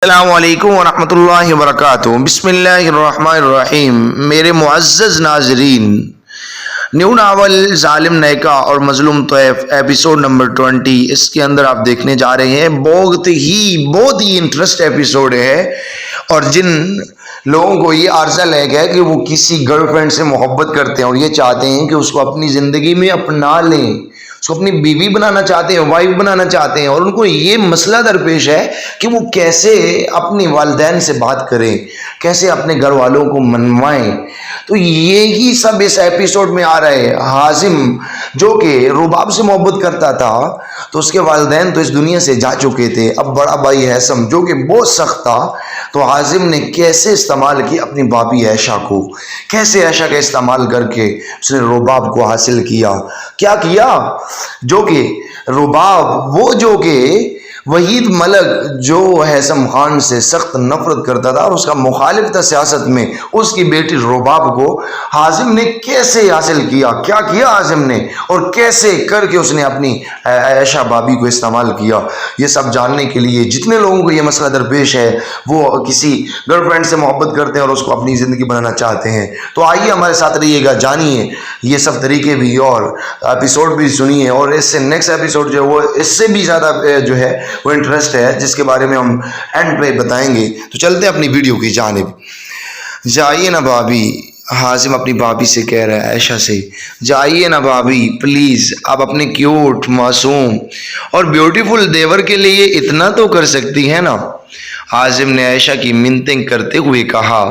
السلام علیکم ورحمۃ اللہ وبرکاتہ۔ بسم اللہ الرحمن الرحیم۔ میرے معزز ناظرین، نیو ناول ظالم نیکا اور مظلوم طیف ایپیسوڈ نمبر 20، اس کے اندر آپ دیکھنے جا رہے ہیں۔ بہت ہی انٹرسٹ ایپیسوڈ ہے، اور جن لوگوں کو یہ عارضہ لے گیا کہ وہ کسی گرل فرینڈ سے محبت کرتے ہیں اور یہ چاہتے ہیں کہ اس کو اپنی زندگی میں اپنا لیں، اس کو اپنی بیوی بنانا چاہتے ہیں، وائف بنانا چاہتے ہیں، اور ان کو یہ مسئلہ درپیش ہے کہ وہ کیسے اپنے والدین سے بات کریں، کیسے اپنے گھر والوں کو منوائیں، تو یہی سب اس ایپیسوڈ میں آ رہا ہے۔ حازم جو کہ رباب سے محبت کرتا تھا، تو اس کے والدین تو اس دنیا سے جا چکے تھے۔ اب بڑا بھائی حسم جو کہ بہت سخت تھا، تو حازم نے کیسے استعمال کی اپنی بابی عائشہ کو، کیسے عائشہ کا استعمال کر کے اس نے رباب کو حاصل کیا۔ کیا کیا؟ جو کہ رباب، وہ جو کہ وحید ملک جو حسم خان سے سخت نفرت کرتا تھا اور اس کا مخالف تھا سیاست میں، اس کی بیٹی رباب کو حازم نے کیسے حاصل کیا، کیا کیا حازم نے، اور کیسے کر کے اس نے اپنی عائشہ بابی کو استعمال کیا، یہ سب جاننے کے لیے جتنے لوگوں کو یہ مسئلہ درپیش ہے، وہ کسی گرل فرینڈ سے محبت کرتے ہیں اور اس کو اپنی زندگی بنانا چاہتے ہیں، تو آئیے ہمارے ساتھ رہیے گا، جانیے یہ سب طریقے بھی اور ایپیسوڈ بھی سنیے، اور اس سے نیکسٹ ایپیسوڈ جو ہے وہ اس سے بھی زیادہ جو ہے وہ انٹرسٹ ہے، جس کے بارے میں ہم اینڈ پہ بتائیں گے۔ تو چلتے ہیں اپنی ویڈیو کی جانب۔ جائیے نا بھابی، حازم اپنی بھابی سے کہہ رہا ہے، عائشہ سے، جائیے نا بھابی پلیز، آپ اپنے کیوٹ، معصوم اور بیوٹیفل دیور کے لیے اتنا تو کر سکتی ہیں نا۔ حازم نے عائشہ کی منتیں کرتے ہوئے کہا،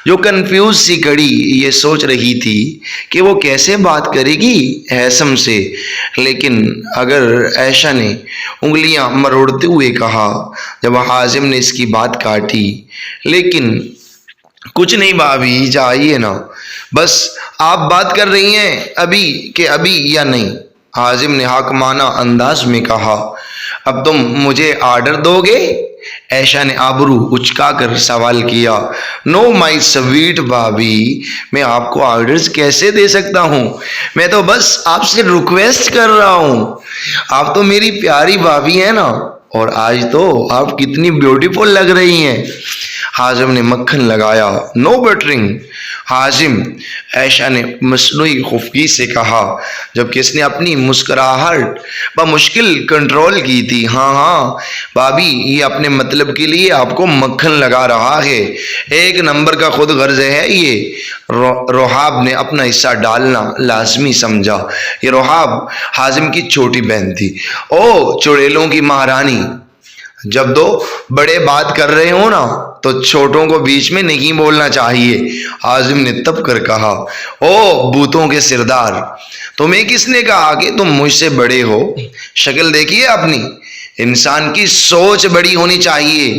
جو کنفیوز سی کڑی یہ سوچ رہی تھی کہ وہ کیسے بات کرے گی حسم سے، لیکن اگر عائشہ نے انگلیاں مروڑتے ہوئے کہا، جب حازم نے اس کی بات کاٹی، لیکن کچھ نہیں بھابی، جائیے نا، بس آپ بات کر رہی ہیں ابھی کہ ابھی یا نہیں۔ حازم نے حاکمانہ انداز میں کہا، اب تم مجھے آرڈر دو گے؟ عائشہ نے آبرو اچکا کر سوال کیا۔ نو مائی سویٹ بھابی، میں آپ کو آرڈرز کیسے دے سکتا ہوں، میں تو بس آپ سے ریکویسٹ کر رہا ہوں، آپ تو میری پیاری بھابی ہیں نا، اور آج تو آپ کتنی بیوٹیفل لگ رہی ہیں۔ حازم نے مکھن لگایا۔ نو بٹرنگ حازم، عائشہ نے مصنوعی خفگی سے کہا، جبکہ اس نے اپنی مسکراہٹ بمشکل کنٹرول کی تھی۔ ہاں بھابی، یہ اپنے مطلب کے لیے آپ کو مکھن لگا رہا ہے، ایک نمبر کا خود غرض ہے یہ۔ رحاب نے اپنا حصہ ڈالنا لازمی سمجھا۔ یہ رحاب حازم کی چھوٹی بہن تھی۔ او چڑیلوں کی مہارانی، جب دو بڑے بات کر رہے ہوں نا تو چھوٹوں کو بیچ میں نہیں بولنا چاہیے۔ حازم نے تب کر کہا، او بوتوں کے سردار، تمہیں کس نے کہا کہ تم مجھ سے بڑے ہو؟ شکل دیکھیے اپنی، انسان کی سوچ بڑی ہونی چاہیے،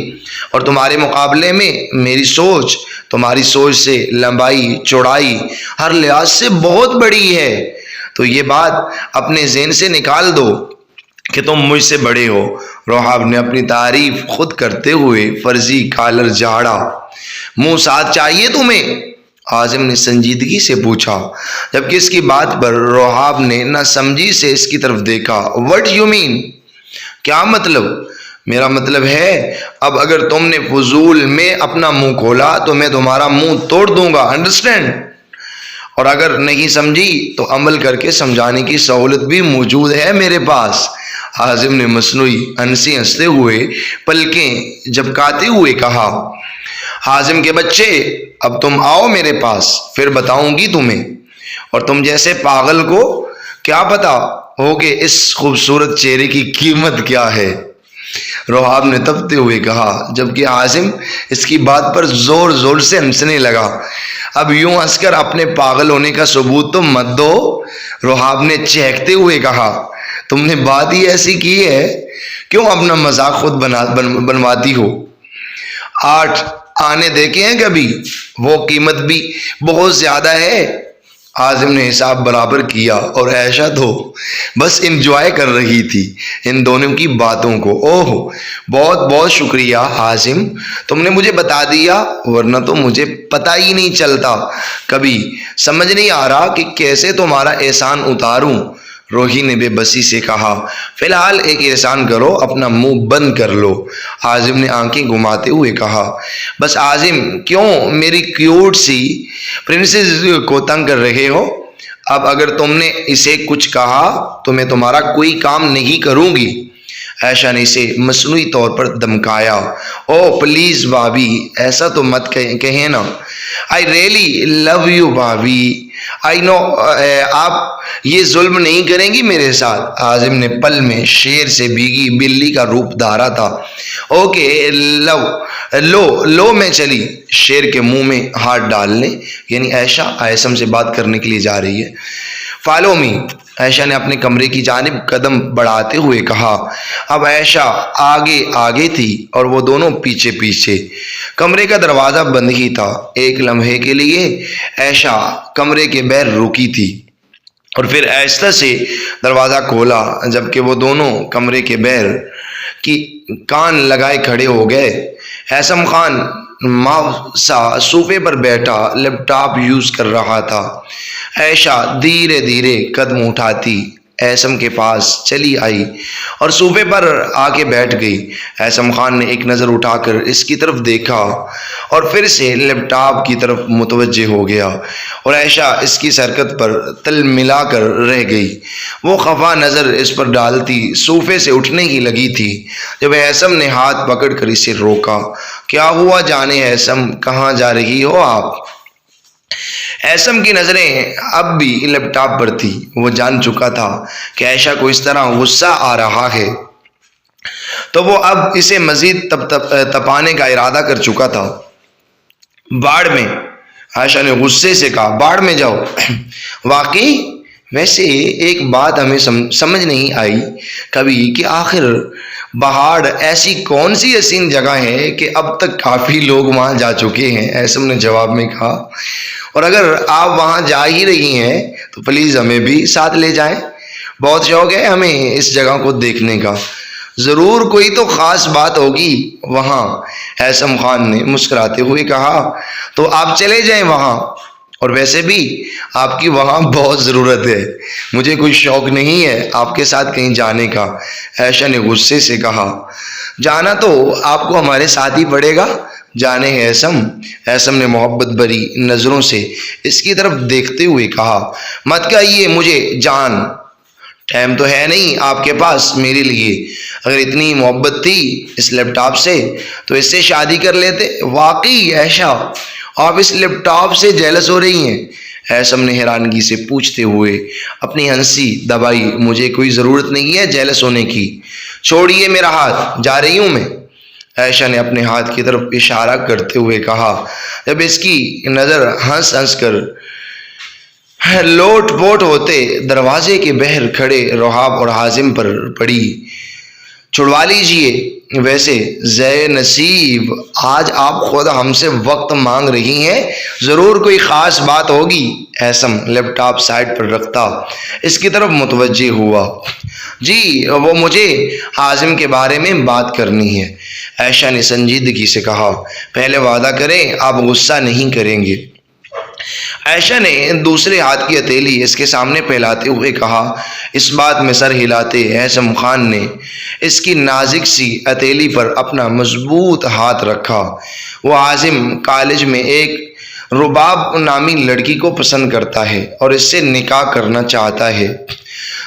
اور تمہارے مقابلے میں میری سوچ تمہاری سوچ سے لمبائی چوڑائی ہر لحاظ سے بہت بڑی ہے، تو یہ بات اپنے ذہن سے نکال دو کہ تم مجھ سے بڑے ہو۔ رحاب نے اپنی تعریف خود کرتے ہوئے فرضی کالر جھاڑا۔ منہ ساتھ چاہیے تمہیں؟ حازم نے سنجیدگی سے پوچھا، جبکہ اس کی بات پر رحاب نے نہ سمجھی سے اس کی طرف دیکھا۔ What you mean? کیا مطلب؟ میرا مطلب ہے، اب اگر تم نے فضول میں اپنا منہ کھولا تو میں تمہارا منہ توڑ دوں گا، انڈرسٹینڈ؟ اور اگر نہیں سمجھی تو عمل کر کے سمجھانے کی سہولت بھی موجود ہے میرے پاس۔ حازم نے مصنوعی ہنسی ہنستے ہوئے پلکیں جھپکاتے ہوئے کہا، حازم کے بچے، اب تم آؤ میرے پاس، پھر بتاؤں گی تمہیں، اور تم جیسے پاگل کو کیا پتا ہو کہ اس خوبصورت چہرے کی قیمت کیا ہے۔ رحاب نے تپتے ہوئے کہا، جبکہ حازم اس کی بات پر زور زور سے ہنسنے لگا۔ اب یوں ہنس کر اپنے پاگل ہونے کا ثبوت تو مت دو، رحاب نے چہکتے ہوئے کہا، تم نے بات ہی ایسی کی ہے، کیوں اپنا مذاق خود بنواتی ہو؟ 8 آنے دیکھے ہیں کبھی؟ وہ قیمت بھی بہت زیادہ ہے۔ حازم نے حساب برابر کیا، اور عائشہ تو بس انجوائے کر رہی تھی ان دونوں کی باتوں کو۔ اوہ بہت بہت شکریہ حازم، تم نے مجھے بتا دیا، ورنہ تو مجھے پتہ ہی نہیں چلتا، کبھی سمجھ نہیں آ رہا کہ کیسے تمہارا احسان اتاروں۔ روحی نے بے بسی سے کہا، فی الحال ایک احسان کرو، اپنا منہ بند کر لو۔ عازم نے آنکھیں گھماتے ہوئے کہا، بس عازم کیوں میری کیوٹ سی پرنسس کو تنگ کر رہے ہو؟ اب اگر تم نے اسے کچھ کہا تو میں تمہارا کوئی کام نہیں کروں گی۔ عائشہ نے اسے مصنوعی طور پر دمکایا، او پلیز بھابی، ایسا تو مت کہیں نا، آئی ریئلی لو یو بھابی، آئی نو آپ یہ ظلم نہیں کریں گی میرے ساتھ۔ عازم نے پل میں شیر سے بھیگی بلی کا روپ دھارا تھا۔ اوکے لو میں چلی شیر کے منہ میں ہاتھ ڈالنے، یعنی عائشہ عائشم سے بات کرنے کے لیے جا رہی ہے۔ فالو می، عائشہ نے اپنے کمرے کی جانب قدم بڑھاتے ہوئے کہا۔ اب عائشہ آگے آگے تھی اور وہ دونوں پیچھے پیچھے۔ کمرے کا دروازہ بند ہی تھا۔ ایک لمحے کے لیے عائشہ کمرے کے باہر رکی تھی اور پھر آہستہ سے دروازہ کھولا، جبکہ وہ دونوں کمرے کے باہر کی کان لگائے کھڑے ہو گئے۔ عیسم خان ماوسا صوفے پر بیٹھا لیپ ٹاپ یوز کر رہا تھا۔ عائشہ دھیرے دھیرے قدم اٹھاتی عیسم کے پاس چلی آئی اور صوفے پر آ کے بیٹھ گئی۔ عیسم خان نے ایک نظر اٹھا کر اس کی طرف دیکھا اور پھر سے لیپ ٹاپ کی طرف متوجہ ہو گیا اور عائشہ اس کی حرکت پر تل ملا کر رہ گئی۔ وہ خفا نظر اس پر ڈالتی صوفے سے اٹھنے کی لگی تھی جب عیسم نے ہاتھ پکڑ کر اسے روکا۔ کیا ہوا جانے عیسم، کہاں جا رہی ہو آپ؟ عیسم کی نظریں اب بھی لیپ ٹاپ پر تھی۔ وہ جان چکا تھا کہ عائشہ کو اس طرح غصہ آ رہا ہے تو وہ اب اسے مزید تپانے کا ارادہ کر چکا تھا۔ باڑ میں، عائشہ نے غصے سے کہا، باڑ میں جاؤ۔ واقعی؟ ویسے ایک بات ہمیں سمجھ نہیں آئی کبھی کہ آخر بہاڑ ایسی کون سی حسین جگہ ہے کہ اب تک کافی لوگ وہاں جا چکے ہیں؟ عیسم نے جواب میں کہا، اور اگر آپ وہاں جا ہی رہی ہیں تو پلیز ہمیں بھی ساتھ لے جائیں، بہت شوق ہے ہمیں اس جگہ کو دیکھنے کا۔ ضرور کوئی تو خاص بات ہوگی وہاں، عیسم خان نے مسکراتے ہوئے کہا، تو آپ چلے جائیں وہاں، اور ویسے بھی آپ کی وہاں بہت ضرورت ہے، مجھے کوئی شوق نہیں ہے آپ کے ساتھ کہیں جانے کا۔ عائشہ نے غصے سے کہا، جانا تو آپ کو ہمارے ساتھ ہی پڑے گا، جانے ہے عیسم۔ عیسم نے محبت بھری نظروں سے اس کی طرف دیکھتے ہوئے کہا، مت کہیے مجھے جان، ٹائم تو ہے نہیں آپ کے پاس میرے لیے، اگر اتنی محبت تھی اس لیپ ٹاپ سے تو اس سے شادی کر لیتے۔ واقعی عائشہ آپ اس لیپ ٹاپ سے جیلس ہو رہی ہیں؟ عیسم نے حیرانگی سے پوچھتے ہوئے اپنی ہنسی دبائی، مجھے کوئی ضرورت نہیں ہے جیلس ہونے کی، چھوڑیے میرا ہاتھ، جا رہی ہوں میں۔ عائشہ نے اپنے ہاتھ کی طرف اشارہ کرتے ہوئے کہا، جب اس کی نظر ہنس ہنس کر لوٹ پوٹ ہوتے دروازے کے باہر کھڑے رحاب اور حازم پر پڑی۔ چھڑوا لیجئے، ویسے زے نصیب آج آپ خود ہم سے وقت مانگ رہی ہیں، ضرور کوئی خاص بات ہوگی۔ عیسم لیپ ٹاپ سائڈ پر رکھتا اس کی طرف متوجہ ہوا۔ جی وہ مجھے حازم کے بارے میں بات کرنی ہے، عائشہ نے سنجیدگی سے کہا، پہلے وعدہ کریں آپ غصہ نہیں کریں گے۔ عائشہ نے دوسرے ہاتھ کی ہتھیلی اس کے سامنے پھیلاتے ہوئے کہا۔ اس بات میں سر ہلاتے عیسم خان نے اس کی نازک سی ہتھیلی پر اپنا مضبوط ہاتھ رکھا۔ وہ عازم کالج میں ایک رباب نامی لڑکی کو پسند کرتا ہے اور اس سے نکاح کرنا چاہتا ہے،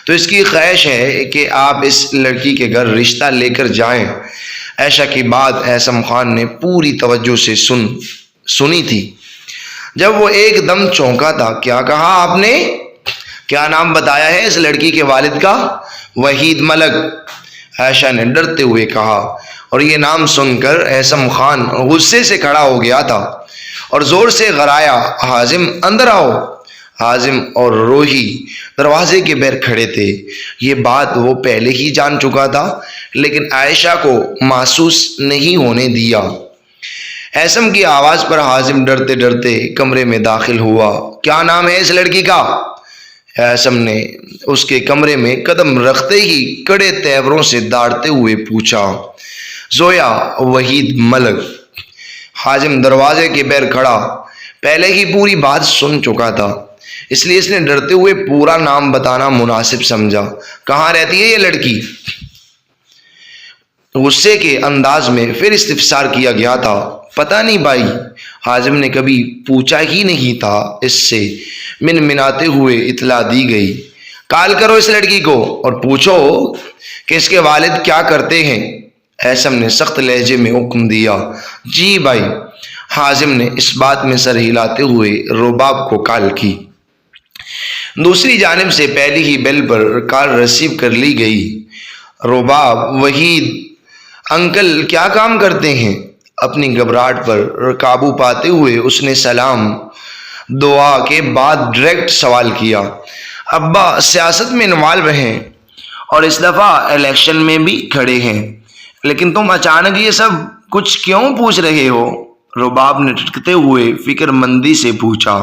تو اس کی خواہش ہے کہ آپ اس لڑکی کے گھر رشتہ لے کر جائیں۔ عائشہ کی بات عیسم خان نے پوری توجہ سے سنی تھی۔ جب وہ ایک دم چونکا تھا، کیا کہا آپ نے؟ کیا نام بتایا ہے اس لڑکی کے والد کا؟ وحید ملک، عائشہ نے ڈرتے ہوئے کہا، اور یہ نام سن کر عیسم خان غصے سے کھڑا ہو گیا تھا اور زور سے غرایا، حازم اندر آؤ۔ حازم اور روحی دروازے کے باہر کھڑے تھے۔ یہ بات وہ پہلے ہی جان چکا تھا لیکن عائشہ کو محسوس نہیں ہونے دیا۔ عیسم کی آواز پر حازم ڈرتے ڈرتے کمرے میں داخل ہوا۔ کیا نام ہے اس لڑکی کا؟ عیسم نے اس کے کمرے میں قدم رکھتے ہی کڑے تیوروں سے داڑتے ہوئے پوچھا۔ زویا وحید ملک۔ حازم دروازے کے باہر کھڑا پہلے ہی پوری بات سن چکا تھا۔ اس لیے اس نے ڈرتے ہوئے پورا نام بتانا مناسب سمجھا۔ کہاں رہتی ہے یہ لڑکی؟ غصے کے انداز میں پھر استفسار کیا گیا تھا۔ پتہ نہیں بھائی، حازم نے کبھی پوچھا ہی نہیں تھا، اس سے منمناتے ہوئے اطلاع دی گئی۔ کال کرو اس لڑکی کو اور پوچھو کہ اس کے والد کیا کرتے ہیں، ایسم نے سخت لہجے میں حکم دیا۔ جی بھائی، حازم نے اس بات میں سر ہلاتے ہوئے رباب کو کال کی۔ دوسری جانب سے پہلی ہی بیل پر کال ریسیو کر لی گئی۔ رباب، وحید انکل کیا کام کرتے ہیں؟ اپنی گھبراہٹ پر قابو پاتے ہوئے اس نے سلام دعا کے بعد ڈائریکٹ سوال کیا۔ ابا سیاست میں انوالو ہیں اور اس دفعہ الیکشن میں بھی کھڑے ہیں، لیکن تم اچانک یہ سب کچھ کیوں پوچھ رہے ہو؟ رباب نے ٹھٹکتے ہوئے فکر مندی سے پوچھا،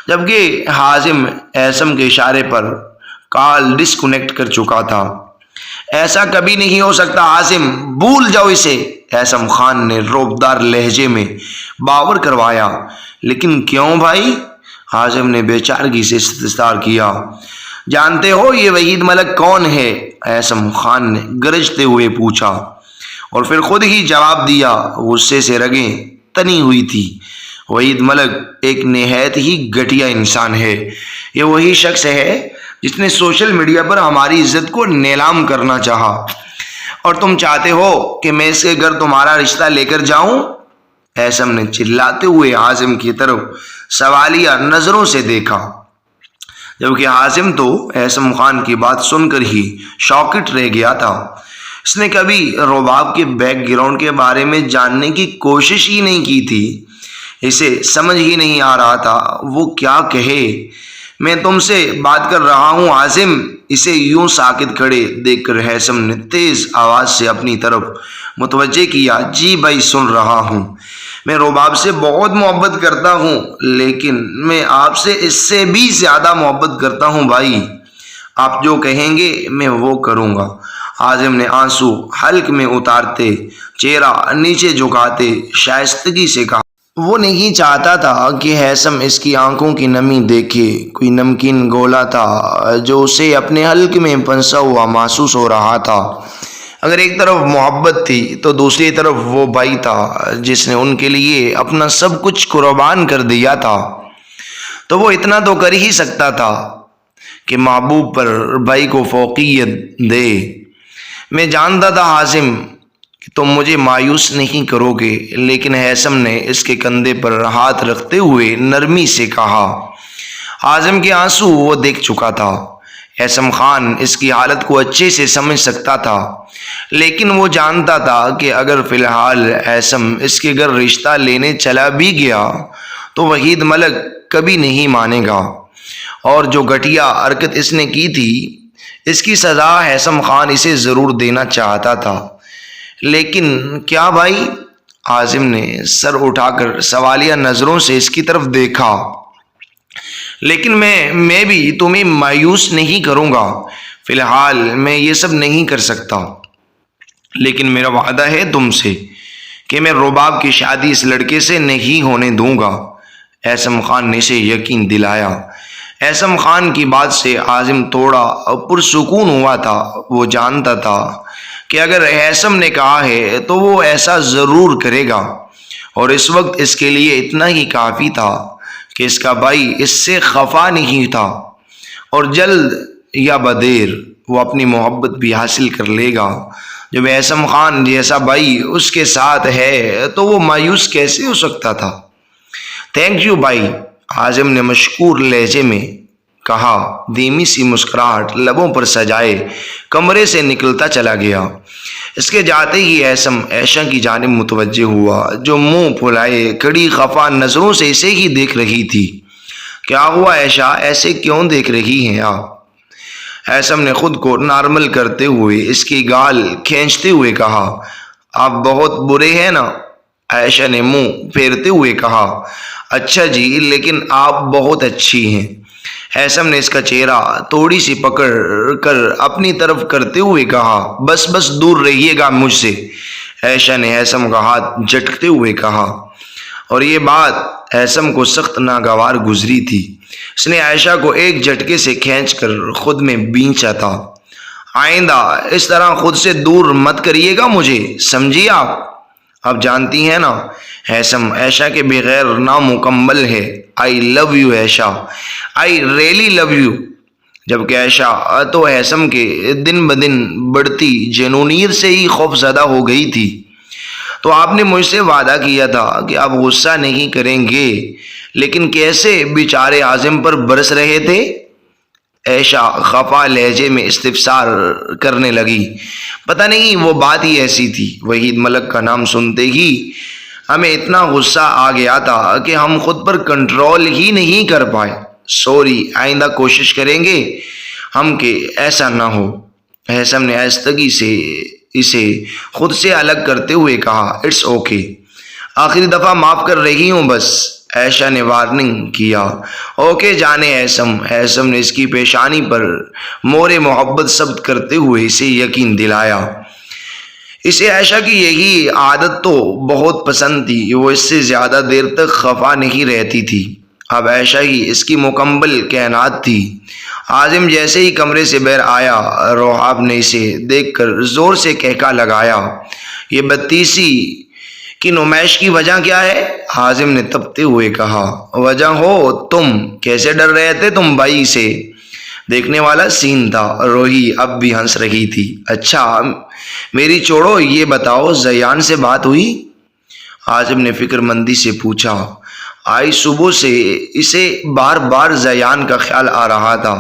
جبکہ حازم ایسم کے اشارے پر کال ڈسکنیکٹ کر چکا تھا۔ ایسا کبھی نہیں ہو سکتا حازم، بھول جاؤ اسے، ایسم خان نے روبدار لہجے میں باور کروایا۔ لیکن کیوں بھائی؟ حازم نے بے چارگی سے استفسار کیا۔ جانتے ہو یہ وحید ملک کون ہے؟ ایسم خان نے گرجتے ہوئے پوچھا اور پھر خود ہی جواب دیا۔ غصے سے رگیں تنی ہوئی تھی۔ وحید ملک ایک نہایت ہی گھٹیا انسان ہے۔ یہ وہی شخص ہے جس نے سوشل میڈیا پر ہماری عزت کو نیلام کرنا چاہا، اور تم چاہتے ہو کہ میں اس کے گھر تمہارا رشتہ لے کر جاؤں؟ ایسم نے چلاتے ہوئے حازم کی طرف سوالیہ نظروں سے دیکھا، جبکہ حازم تو ایسم خان کی بات سن کر ہی شاکڈ رہ گیا تھا۔ اس نے کبھی رباب کے بیک گراؤنڈ کے بارے میں جاننے کی کوشش ہی نہیں کی تھی۔ اسے سمجھ ہی نہیں آ رہا تھا وہ کیا کہے۔ میں تم سے بات کر رہا ہوں حازم، اسے یوں ساکت کھڑے دیکھ کر ایسم نے تیز آواز سے اپنی طرف متوجہ کیا۔ جی بھائی سن رہا ہوں، میں رباب سے بہت محبت کرتا ہوں، لیکن میں آپ سے اس سے بھی زیادہ محبت کرتا ہوں بھائی۔ آپ جو کہیں گے میں وہ کروں گا۔ حازم نے آنسو حلق میں اتارتے، چہرہ نیچے جھکاتے شائستگی سے کہا۔ وہ نہیں چاہتا تھا کہ ایسم اس کی آنکھوں کی نمی دیکھے۔ کوئی نمکین گولا تھا جو اسے اپنے حلق میں پھنسا ہوا محسوس ہو رہا تھا۔ اگر ایک طرف محبت تھی تو دوسری طرف وہ بھائی تھا جس نے ان کے لیے اپنا سب کچھ قربان کر دیا تھا۔ تو وہ اتنا تو کر ہی سکتا تھا کہ محبوب پر بھائی کو فوقیت دے۔ میں جانتا تھا حازم کہ تم مجھے مایوس نہیں کرو گے، لیکن ایسم نے اس کے کندھے پر ہاتھ رکھتے ہوئے نرمی سے کہا۔ حازم کے آنسو وہ دیکھ چکا تھا۔ ایسم خان اس کی حالت کو اچھے سے سمجھ سکتا تھا، لیکن وہ جانتا تھا کہ اگر فی الحال ایسم اس کے گھر رشتہ لینے چلا بھی گیا تو وحید ملک کبھی نہیں مانے گا، اور جو گھٹیا حرکت اس نے کی تھی اس کی سزا ایسم خان اسے ضرور دینا چاہتا تھا۔ لیکن کیا بھائی؟ حازم نے سر اٹھا کر سوالیہ نظروں سے اس کی طرف دیکھا۔ لیکن میں بھی تمہیں مایوس نہیں کروں گا۔ فی الحال میں یہ سب نہیں کر سکتا، لیکن میرا وعدہ ہے تم سے کہ میں رباب کی شادی اس لڑکے سے نہیں ہونے دوں گا، ایسم خان نے اسے یقین دلایا۔ ایسم خان کی بات سے حازم تھوڑا پرسکون ہوا تھا۔ وہ جانتا تھا کہ اگر ایسم نے کہا ہے تو وہ ایسا ضرور کرے گا، اور اس وقت اس کے لیے اتنا ہی کافی تھا کہ اس کا بھائی اس سے خفا نہیں تھا، اور جلد یا بدیر وہ اپنی محبت بھی حاصل کر لے گا۔ جب ایسم خان جیسا بھائی اس کے ساتھ ہے تو وہ مایوس کیسے ہو سکتا تھا؟ تھینک یو بھائی، حازم نے مشکور لہجے میں کہا۔ دھیمی سی مسکراہٹ لبوں پر سجائے کمرے سے نکلتا چلا گیا۔ اس کے جاتے ہی ایسم عائشہ کی جانب متوجہ ہوا، جو منہ پھلائے کڑی خفا نظروں سے اسے ہی دیکھ رہی تھی۔ کیا ہوا عائشہ، ایسے کیوں دیکھ رہی ہیں آپ؟ ایسم نے خود کو نارمل کرتے ہوئے اس کی گال کھینچتے ہوئے کہا۔ آپ بہت برے ہیں نا؟ عائشہ نے منہ پھیرتے ہوئے کہا۔ اچھا جی، لیکن آپ بہت اچھی ہیں۔ ایسم نے اس کا چہرہ تھوڑی سی پکڑ کر اپنی طرف کرتے ہوئے کہا۔ بس دور رہیے گا مجھ سے، عائشہ نے ایسم کا ہاتھ جھٹکتے ہوئے کہا، اور یہ بات ایسم کو سخت ناگوار گزری تھی۔ اس نے عائشہ کو ایک جھٹکے سے کھینچ کر خود میں بینچا تھا۔ آئندہ اس طرح خود سے دور مت کریے گا مجھے، سمجھیے آپ جانتی ہیں نا ہیثم عائشہ کے بغیر نامکمل ہے۔ I love you Ayesha, I really love you. جبکہ عائشہ تو ہیثم کے دن بدن بڑھتی جنونیت سے ہی خوف زدہ ہو گئی تھی۔ تو آپ نے مجھ سے وعدہ کیا تھا کہ آپ غصہ نہیں کریں گے، لیکن کیسے بیچارے عازم پر برس رہے تھے؟ عائشہ خفا لہجے میں استفسار کرنے لگی۔ پتہ نہیں وہ بات ہی ایسی تھی، وحید ملک کا نام سنتے ہی ہمیں اتنا غصہ آ گیا تھا کہ ہم خود پر کنٹرول ہی نہیں کر پائے۔ سوری، آئندہ کوشش کریں گے ہم کہ ایسا نہ ہو۔ ہیثم نے آہستگی سے اسے خود سے الگ کرتے ہوئے کہا، اٹس اوکے، آخری دفعہ معاف کر رہی ہوں بس۔ عائشہ نے وارننگ کیا۔ اوکے جانے ہیثم۔ ہیثم نے اس کی پیشانی پر مور محبت ثبت کرتے ہوئے اسے یقین دلایا۔ اسے عائشہ کی یہی عادت تو بہت پسند تھی، وہ اس سے زیادہ دیر تک خفا نہیں رہتی تھی۔ اب عائشہ ہی اس کی مکمل کائنات تھی۔ عازم جیسے ہی کمرے سے باہر آیا، روحاب نے اسے دیکھ کر زور سے کہکا لگایا۔ یہ بدتیسی کی نمائش کی وجہ کیا ہے؟ عازم نے تپتے ہوئے کہا۔ وجہ ہو تم، کیسے ڈر رہے تھے تم بھائی سے؟ دیکھنے والا سین تھا، روحی اب بھی ہنس رہی تھی۔ اچھا میری چھوڑو، یہ بتاؤ زیان سے بات ہوئی؟ عازم نے فکر مندی سے پوچھا۔ آج صبح سے اسے بار بار زیان کا خیال آ رہا تھا۔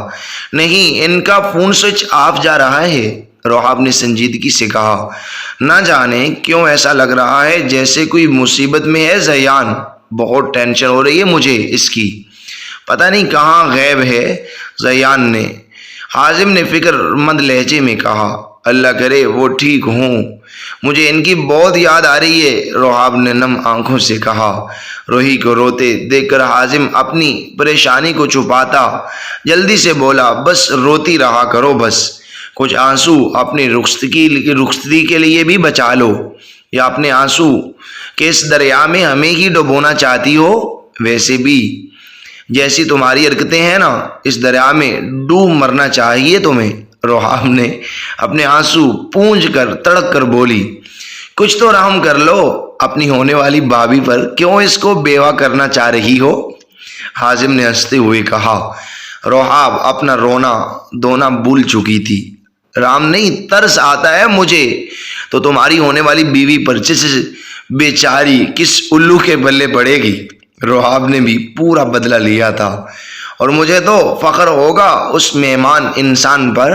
نہیں، ان کا فون سوئچ آف جا رہا ہے، روحاب نے سنجیدگی سے کہا۔ نہ جانے کیوں ایسا لگ رہا ہے جیسے کوئی مصیبت میں ہے زیان، بہت ٹینشن ہو رہی ہے مجھے اس کی، پتہ نہیں کہاں غائب ہے زیان نے، عازم نے فکر مند لہجے میں کہا۔ اللہ کرے وہ ٹھیک ہوں، مجھے ان کی بہت یاد آ رہی ہے، روحاب نے نم آنکھوں سے کہا۔ روحی کو روتے دیکھ کر عازم اپنی پریشانی کو چھپاتا جلدی سے بولا، بس روتی رہا کرو، بس کچھ آنسو اپنی رخصتی کے لیے بھی بچا لو، یا اپنے آنسو کہ اس دریا میں ہمیں ہی ڈبونا چاہتی ہو؟ ویسے بھی جیسی تمہاری حرکتیں ہیں نا، اس دریا میں ڈوب مرنا چاہیے تمہیں، روحاب نے اپنے آنسو پونجھ کر تڑک کر بولی۔ کچھ تو رحم کر لو اپنی ہونے والی بھابھی پر، کیوں اس کو بیوہ کرنا چاہ رہی ہو؟ عازم نے ہنستے ہوئے کہا۔ روحاب اپنا رونا دھونا بھول چکی تھی۔ رام نہیں، ترس آتا ہے مجھے تو تمہاری ہونے والی بیوی پر، جس بیچاری کس الو کے بلے پڑے گی۔ روحاب نے بھی پورا بدلہ لیا تھا، اور مجھے تو فخر ہوگا اس مہمان انسان پر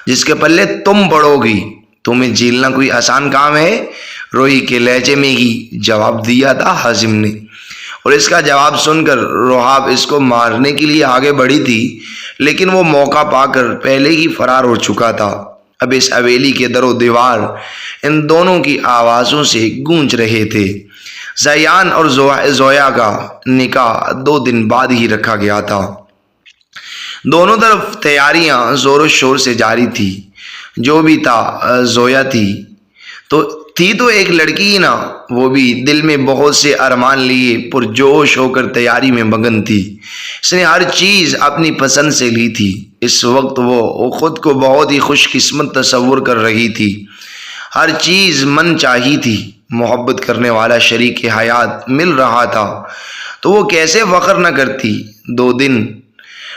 جس کے پلے تم پڑو گی۔ تمہیں جھیلنا کوئی آسان کام ہے؟ روحی کے لہجے میں ہی جواب دیا تھا عازم نے، اور اس کا جواب سن کر روحاب اس کو مارنے کے لیے آگے بڑھی تھی، لیکن وہ موقع پا کر پہلے ہی فرار ہو چکا تھا۔ اب اس حویلی کے در و دیوار ان دونوں کی آوازوں سے گونج رہے تھے۔ زیان اور زویا کا نکاح 2 دن بعد ہی رکھا گیا تھا۔ دونوں طرف تیاریاں زور و شور سے جاری تھی۔ جو بھی تھا، زویا تھی تو ایک لڑکی ہی نا، وہ بھی دل میں بہت سے ارمان لیے پرجوش ہو کر تیاری میں مگن تھی۔ اس نے ہر چیز اپنی پسند سے لی تھی۔ اس وقت وہ خود کو بہت ہی خوش قسمت تصور کر رہی تھی۔ ہر چیز من چاہی تھی، محبت کرنے والا شریک حیات مل رہا تھا تو وہ کیسے فخر نہ کرتی۔ 2 دن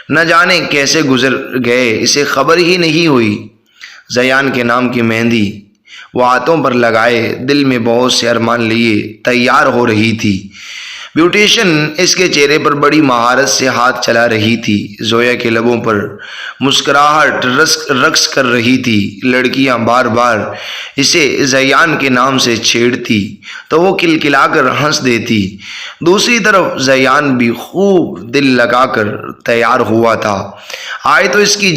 نہ جانے کیسے گزر گئے، اسے خبر ہی نہیں ہوئی۔ زیان کے نام کی مہندی وہ ہاتھوں پر لگائے، دل میں بہت سے ارمان لیے تیار ہو رہی تھی۔ بیوٹیشن اس کے چہرے پر بڑی مہارت سے ہاتھ چلا رہی تھی۔ زویا کے لبوں پر مسکراہٹ رقص کر رہی تھی۔ لڑکیاں بار بار اسے زیان کے نام سے چھیڑتی تو وہ کلکلا کر ہنس دیتی۔ دوسری طرف زیان بھی خوب دل لگا کر تیار ہوا تھا۔ آج تو اس کی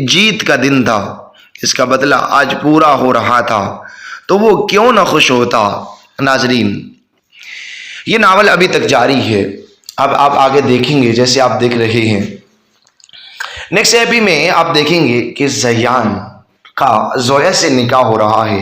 جیت کا دن تھا، اس کا بدلہ آج پورا ہو رہا تھا، تو وہ کیوں نہ خوش ہوتا۔ ناظرین، یہ ناول ابھی تک جاری ہے، اب آپ آگے دیکھیں گے جیسے آپ دیکھ رہے ہیں۔ نیکسٹ ایپی میں آپ دیکھیں گے کہ زیان کا زویا سے نکاح ہو رہا ہے،